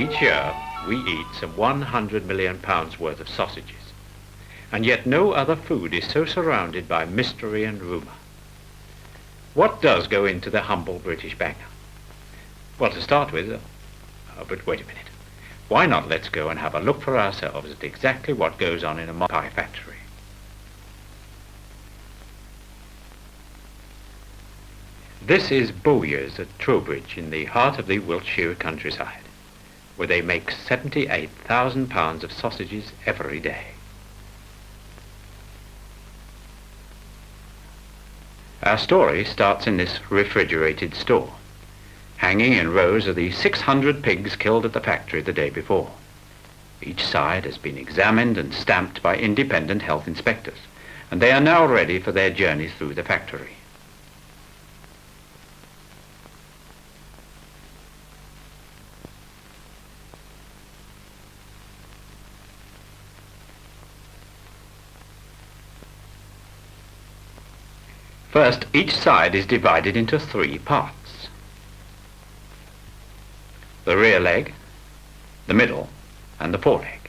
Each year, we eat some 100 million pounds worth of sausages, and yet no other food is so surrounded by mystery and rumour. What does go into the humble British banger? Well, to start with, but wait a minute. Why not let's go and have a look for ourselves at exactly what goes on in a pie factory. This is Bowyers at Trowbridge in the heart of the Wiltshire countryside, where they make 78,000 pounds of sausages every day. Our story starts in this refrigerated store. Hanging in rows are the 600 pigs killed at the factory the day before. Each side has been examined and stamped by independent health inspectors, and they are now ready for their journey through the factory. First, each side is divided into 3 parts. The rear leg, the middle, and the foreleg.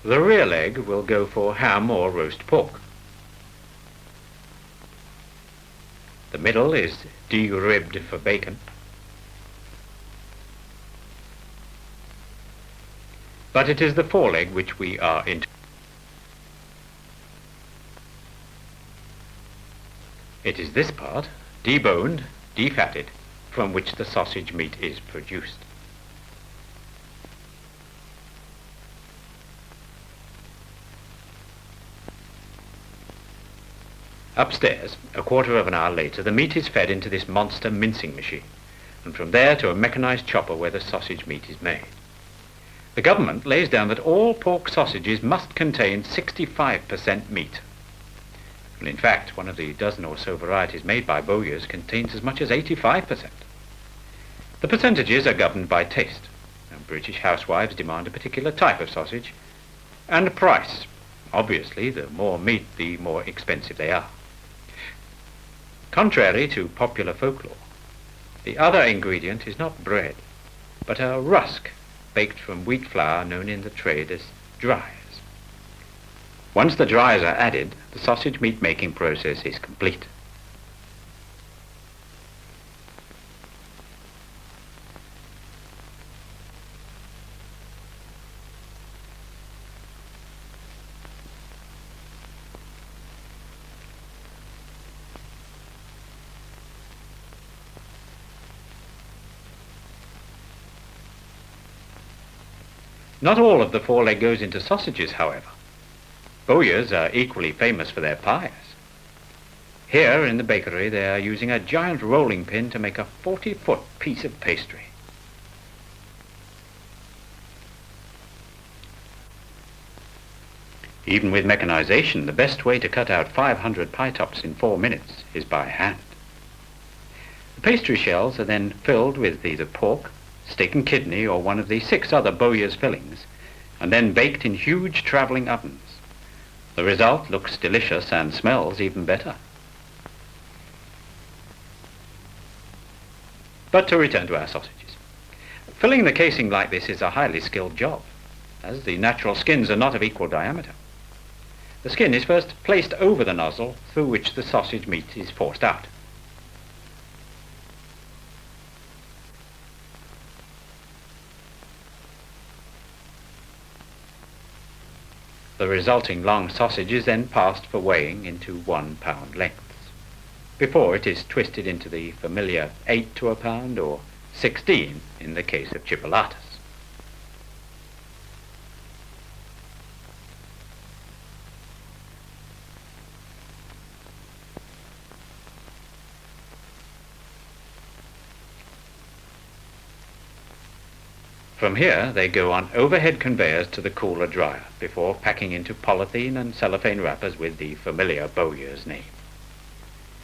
The rear leg will go for ham or roast pork. The middle is de-ribbed for bacon. But it is the foreleg which we are into. It is this part, deboned, defatted, from which the sausage meat is produced. Upstairs, a quarter of an hour later, the meat is fed into this monster mincing machine, and from there to a mechanized chopper where the sausage meat is made. The government lays down that all pork sausages must contain 65% meat. Well, in fact, one of the dozen or so varieties made by Bowyers contains as much as 85%. The percentages are governed by taste, and British housewives demand a particular type of sausage, and price. Obviously, the more meat, the more expensive they are. Contrary to popular folklore, the other ingredient is not bread, but a rusk baked from wheat flour known in the trade as dries. Once the dries are added, the sausage meat making process is complete. Not all of the foreleg goes into sausages, however. Bowyers are equally famous for their pies. Here in the bakery they are using a giant rolling pin to make a 40-foot piece of pastry. Even with mechanization, the best way to cut out 500 pie tops in 4 minutes is by hand. The pastry shells are then filled with either pork, steak and kidney, or one of the 6 other Bowyers fillings, and then baked in huge travelling ovens. The result looks delicious and smells even better. But to return to our sausages. Filling the casing like this is a highly skilled job, as the natural skins are not of equal diameter. The skin is first placed over the nozzle through which the sausage meat is forced out. The resulting long sausage is then passed for weighing into 1 pound lengths, before it is twisted into the familiar 8 to a pound or 16 in the case of chipolatas. From here, they go on overhead conveyors to the cooler dryer before packing into polythene and cellophane wrappers with the familiar Bowyers name.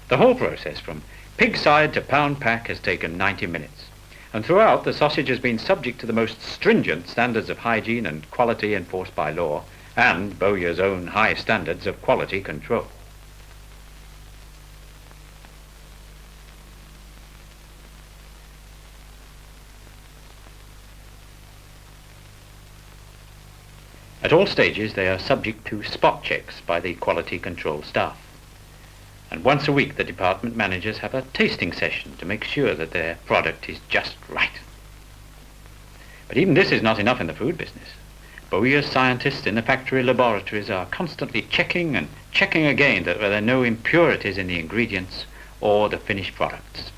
The whole process from pig side to pound pack has taken 90 minutes, and throughout the sausage has been subject to the most stringent standards of hygiene and quality enforced by law, and Bowyers' own high standards of quality control. At all stages, they are subject to spot checks by the quality control staff. And once a week, the department managers have a tasting session to make sure that their product is just right. But even this is not enough in the food business. Bowyers scientists in the factory laboratories are constantly checking and checking again that there are no impurities in the ingredients or the finished products.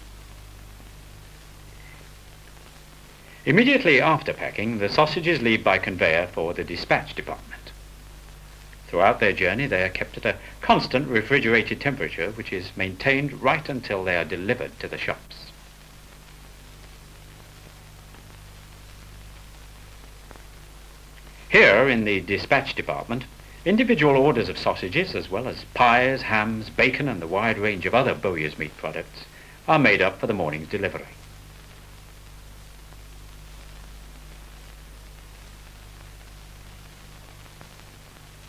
Immediately after packing, the sausages leave by conveyor for the dispatch department. Throughout their journey, they are kept at a constant refrigerated temperature, which is maintained right until they are delivered to the shops. Here in the dispatch department, individual orders of sausages, as well as pies, hams, bacon, and the wide range of other Bowyers meat products, are made up for the morning's delivery.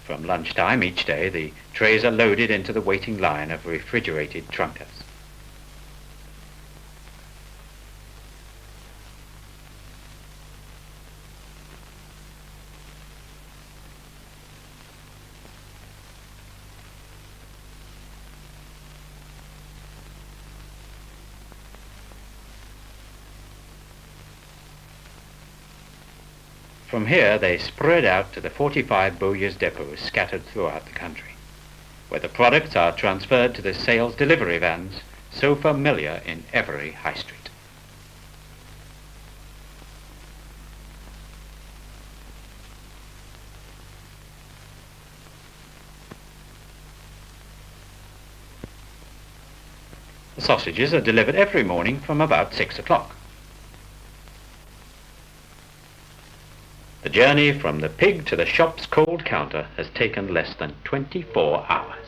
From lunchtime each day, the trays are loaded into the waiting line of refrigerated trunkers. From here, they spread out to the 45 Bowyers depots scattered throughout the country, where the products are transferred to the sales delivery vans so familiar in every high street. The sausages are delivered every morning from about 6 o'clock. The journey from the pig to the shop's cold counter has taken less than 24 hours.